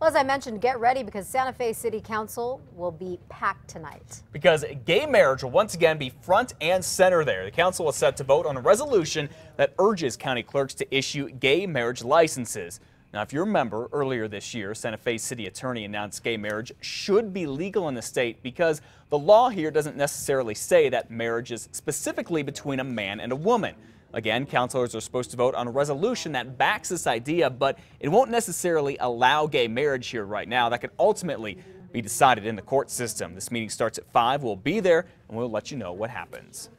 Well, as I mentioned, get ready because Santa Fe City Council will be packed tonight. Because gay marriage will once again be front and center there. The council is set to vote on a resolution that urges county clerks to issue gay marriage licenses. Now, if you remember, earlier this year, Santa Fe City Attorney announced gay marriage should be legal in the state because the law here doesn't necessarily say that marriage is specifically between a man and a woman. Again, councilors are supposed to vote on a resolution that backs this idea, but it won't necessarily allow gay marriage here right now. That could ultimately be decided in the court system. This meeting starts at 5. We'll be there, and we'll let you know what happens.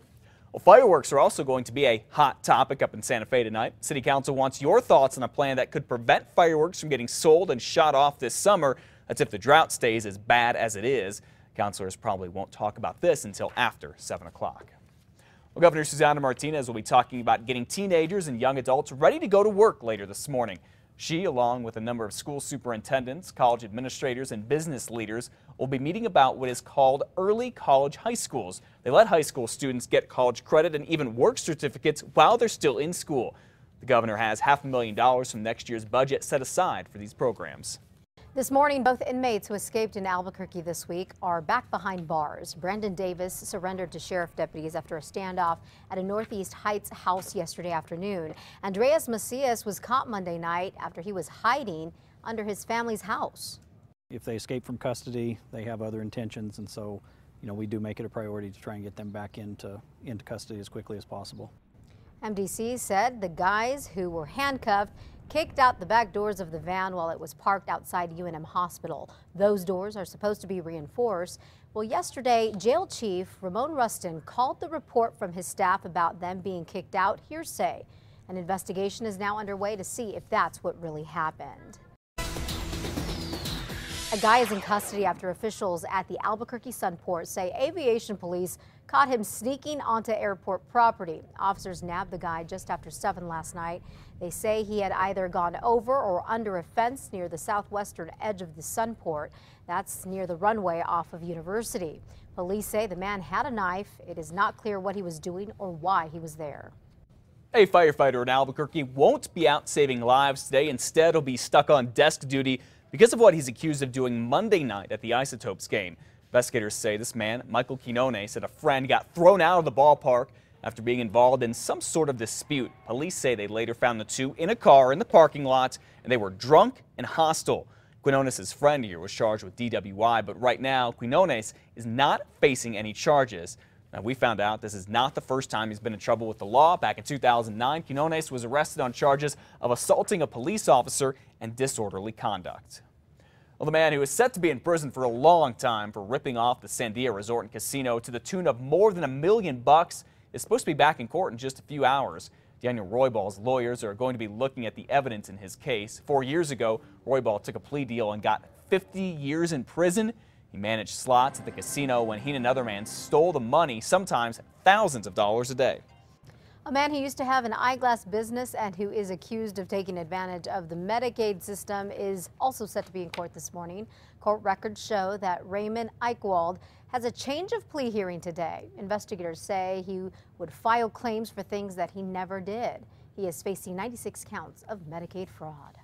Well, fireworks are also going to be a hot topic up in Santa Fe tonight. City Council wants your thoughts on a plan that could prevent fireworks from getting sold and shot off this summer. That's if the drought stays as bad as it is. Councilors probably won't talk about this until after 7 o'clock. Well, Governor Susana Martinez will be talking about getting teenagers and young adults ready to go to work later this morning. She, along with a number of school superintendents, college administrators, and business leaders, will be meeting about what is called early college high schools. They let high school students get college credit and even work certificates while they're still in school. The governor has $500,000 from next year's budget set aside for these programs. This morning, both inmates who escaped in Albuquerque this week are back behind bars. Brandon Davis surrendered to sheriff deputies after a standoff at a Northeast Heights house yesterday afternoon. Andreas Macias was caught Monday night after he was hiding under his family's house. If they escape from custody, they have other intentions, and so, we do make it a priority to try and get them back into custody as quickly as possible. MDC said the guys who were handcuffed kicked out the back doors of the van while it was parked outside UNM Hospital. Those doors are supposed to be reinforced. Well, yesterday, Jail Chief Ramon Rustin called the report from his staff about them being kicked out hearsay. An investigation is now underway to see if that's what really happened. A guy is in custody after officials at the Albuquerque Sunport say aviation police caught him sneaking onto airport property. Officers nabbed the guy just after 7 last night. They say he had either gone over or under a fence near the southwestern edge of the Sunport. That's near the runway off of University. Police say the man had a knife. It is not clear what he was doing or why he was there. A firefighter in Albuquerque won't be out saving lives today. Instead, he'll be stuck on desk duty because of what he's accused of doing Monday night at the Isotopes game. Investigators say this man, Michael Quinones, said a friend got thrown out of the ballpark after being involved in some sort of dispute. Police say they later found the two in a car in the parking lot, and they were drunk and hostile. Quinones' friend here was charged with DWI, but right now, Quinones is not facing any charges. Now, we found out this is not the first time he's been in trouble with the law. Back in 2009, Quinones was arrested on charges of assaulting a police officer and disorderly conduct. Well, the man who is set to be in prison for a long time for ripping off the Sandia Resort and Casino to the tune of more than $1 million is supposed to be back in court in just a few hours. Daniel Royball's lawyers are going to be looking at the evidence in his case. 4 years ago, Royball took a plea deal and got 50 years in prison. He managed slots at the casino when he and another man stole the money, sometimes thousands of dollars a day. A man who used to have an eyeglass business and who is accused of taking advantage of the Medicaid system is also set to be in court this morning. Court records show that Raymond Eichwald has a change of plea hearing today. Investigators say he would file claims for things that he never did. He is facing 96 counts of Medicaid fraud.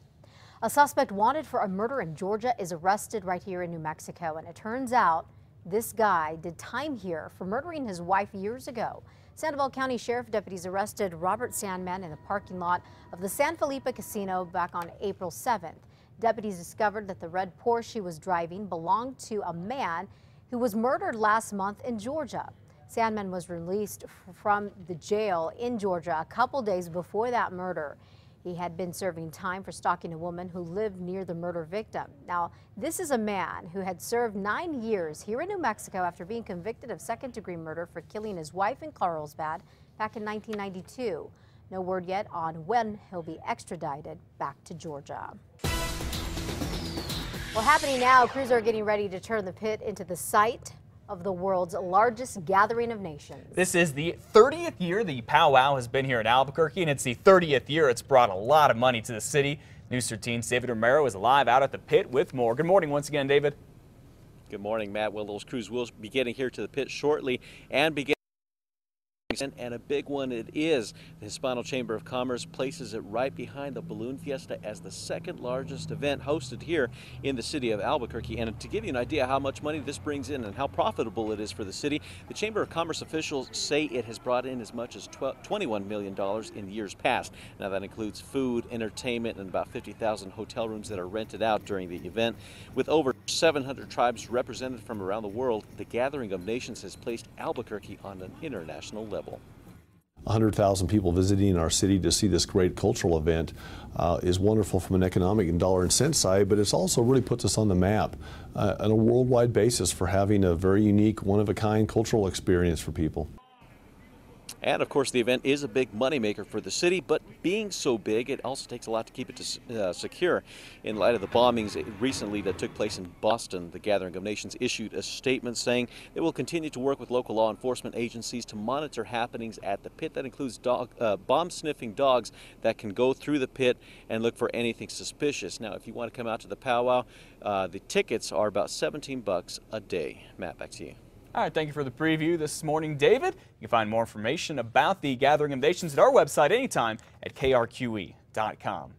A suspect wanted for a murder in Georgia is arrested right here in New Mexico, and it turns out this guy did time here for murdering his wife years ago. Sandoval County Sheriff deputies arrested Robert Sandman in the parking lot of the San Felipe Casino back on April 7th. Deputies discovered that the red Porsche he was driving belonged to a man who was murdered last month in Georgia. Sandman was released from the jail in Georgia a couple days before that murder. He had been serving time for stalking a woman who lived near the murder victim. Now, this is a man who had served 9 years here in New Mexico after being convicted of second-degree murder for killing his wife in Carlsbad back in 1992. No word yet on when he'll be extradited back to Georgia. Well, happening now, crews are getting ready to turn the pit into the site of the world's largest gathering of nations. This is the 30th year the powwow has been here in Albuquerque, and it's the 30th year it's brought a lot of money to the city. News 13's David Romero is live out at the pit with more. Good morning once again, David. Good morning, Matt. Well, those crews will be getting here to the pit shortly and begin And a big one it is. The Hispano Chamber of Commerce places it right behind the Balloon Fiesta as the second largest event hosted here in the city of Albuquerque. And to give you an idea how much money this brings in and how profitable it is for the city, the Chamber of Commerce officials say it has brought in as much as $21 million in years past. Now that includes food, entertainment, and about 50,000 hotel rooms that are rented out during the event. With over 700 tribes represented from around the world, the Gathering of Nations has placed Albuquerque on an international level. 100,000 people visiting our city to see this great cultural event is wonderful from an economic and dollar and cent side, but it's also really puts us on the map on a worldwide basis for having a very unique, one-of-a-kind cultural experience for people. And of course, the event is a big moneymaker for the city, but being so big, it also takes a lot to keep it secure. In light of the bombings recently that took place in Boston, the Gathering of Nations issued a statement saying they will continue to work with local law enforcement agencies to monitor happenings at the pit. That includes bomb-sniffing dogs that can go through the pit and look for anything suspicious. Now, if you want to come out to the powwow, the tickets are about $17 a day. Matt, back to you. All right, thank you for the preview this morning, David. You can find more information about the Gathering of Nations at our website anytime at krqe.com.